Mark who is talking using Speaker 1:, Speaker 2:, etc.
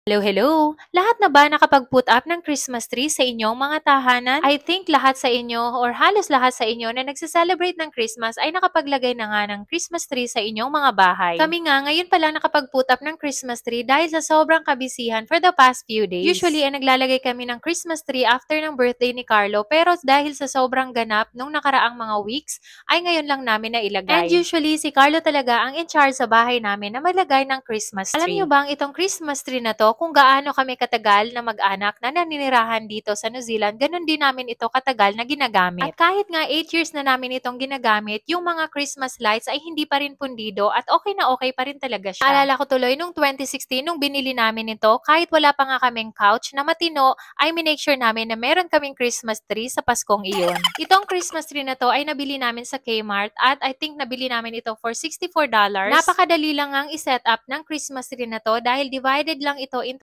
Speaker 1: Hello, hello! Lahat na ba nakapag-put up ng Christmas tree sa inyong mga tahanan? I think lahat sa inyo or halos lahat sa inyo na nagse-celebrate ng Christmas ay nakapaglagay na nga ng Christmas tree sa inyong mga bahay. Kami nga ngayon pa lang nakapag-put up ng Christmas tree dahil sa sobrang kabisihan for the past few days. Usually ay naglalagay kami ng Christmas tree after ng birthday ni Carlo pero dahil sa sobrang ganap nung nakaraang mga weeks ay ngayon lang namin na ilagay. And usually si Carlo talaga ang in charge sa bahay namin na maglagay ng Christmas tree. Alam niyo bang itong Christmas tree na to kung gaano kami katagal na mag-anak na naninirahan dito sa New Zealand, ganun din namin ito katagal na ginagamit. At kahit nga 8 years na namin itong ginagamit, yung mga Christmas lights ay hindi pa rin pundido at okay pa rin talaga siya. Alala ko tuloy nung 2016 nung binili namin ito, kahit wala pa nga kaming couch na matino, ay minake sure namin na meron kaming Christmas tree sa Paskong iyon. Itong Christmas tree na to ay nabili namin sa Kmart at I think nabili namin ito for $64. Napakadali lang ang iset up ng Christmas tree na to dahil divided lang ito